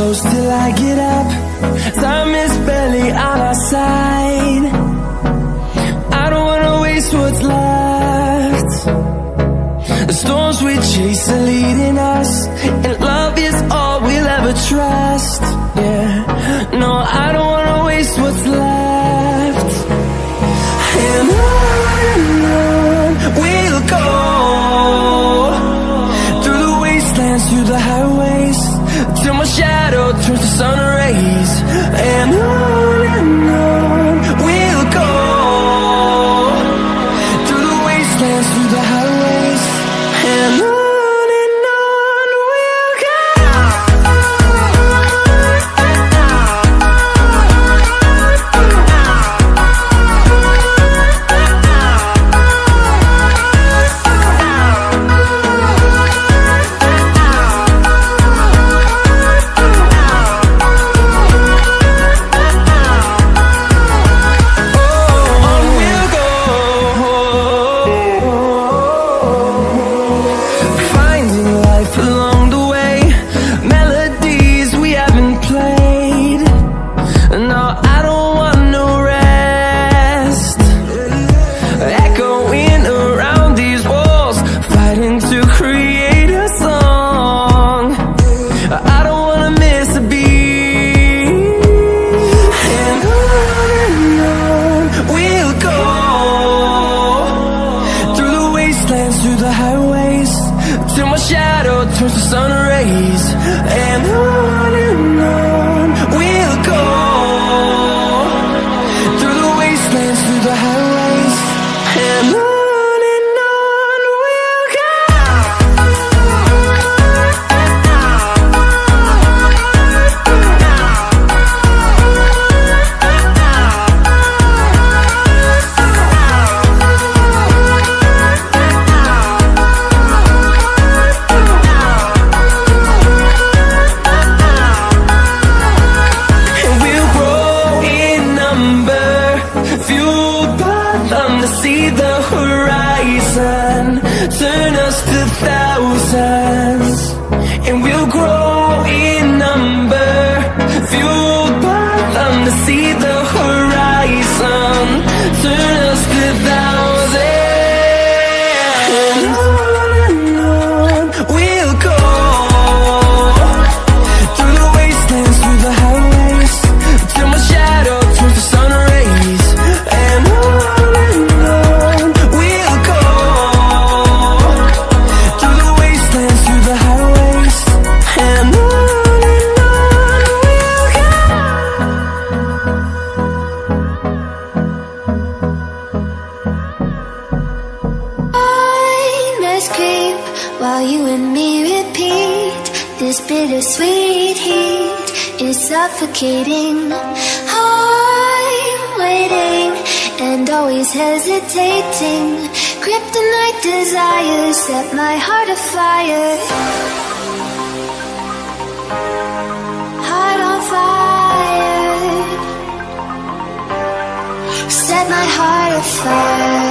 close till I get up. Time is barely on our side. I don't wanna waste what's left. The storms we chase are leading us, and love is all we'll ever trust. Yeah, no, I don't wanna waste what's left. And on we'll go, through the wastelands, through the highways, till my shadow turns to sun rays. And on we'll go, through the wastelands, through the highways, and on we'll go. Suffocating, I'm waiting and always hesitating. Kryptonite desires set my heart afire. Heart on fire. Set my heart afire.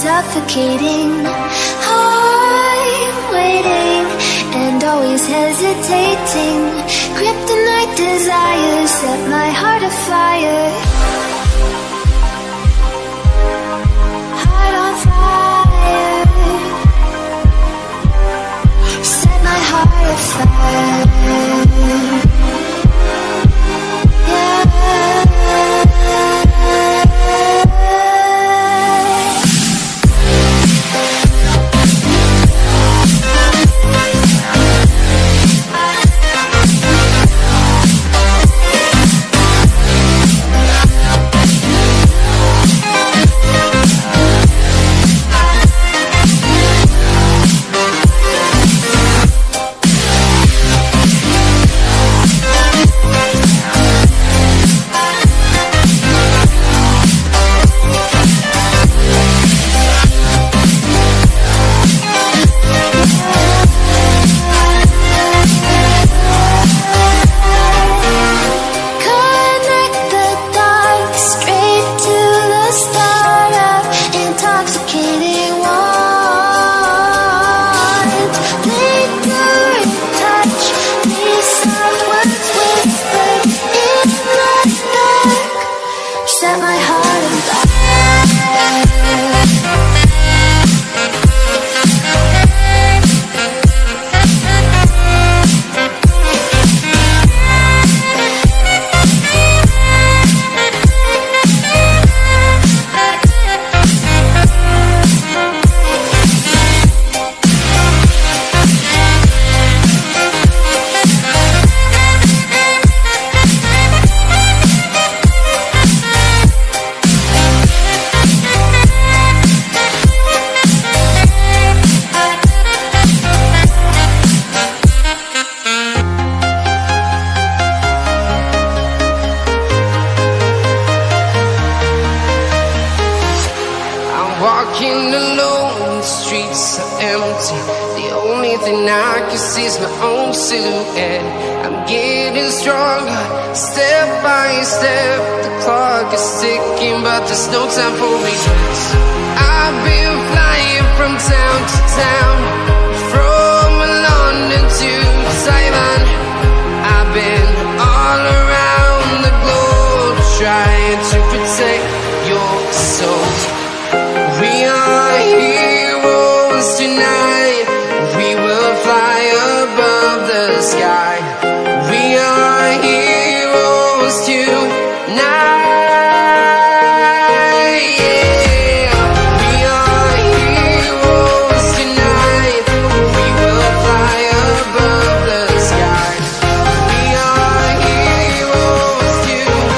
Suffocating, I'm waiting and always hesitating. levitating. Kryptonite desires set my heart afire. Heart on fire. Set my heart afire. Walking alone, the streets are empty. The only thing I can see is my own silhouette. I'm getting stronger, step by step. The clock is ticking, but there's no time for regrets. I've been flying from town to town, from London to Taiwan. I've been all around the globe, trying to protect your soul. We are heroes tonight. We will fly above the sky. We are heroes tonight. Yeah. We are heroes tonight. We will fly above the sky. We are heroes tonight.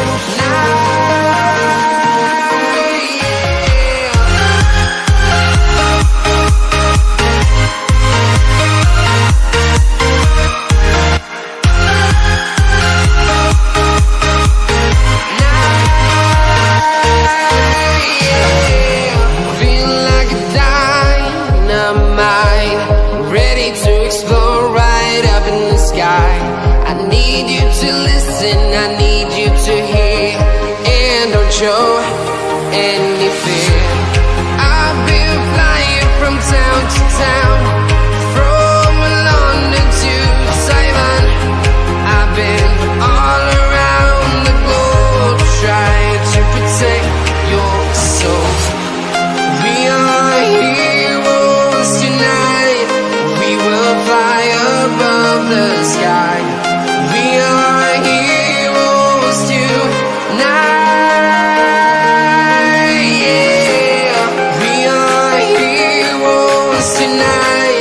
I need you to listen, I need you to hear, and don't show any fear. I've been flying from town to town, from London to Taiwan. I've been all around the globe, trying to protect your soul. We are heroes tonight. We will fly above the sky. We are heroes tonight. Yeah. We are heroes tonight.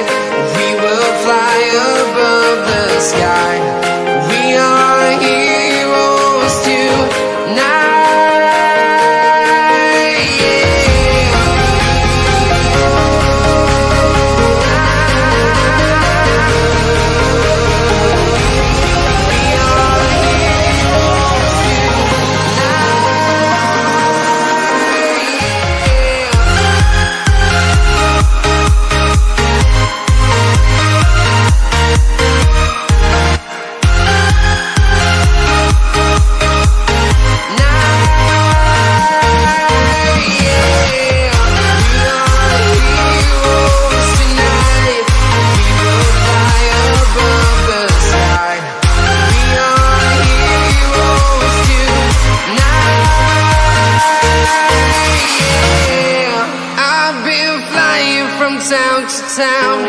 town,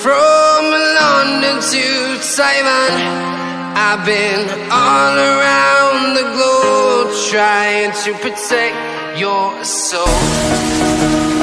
from London to Taiwan. I've been all around the globe trying to protect your soul.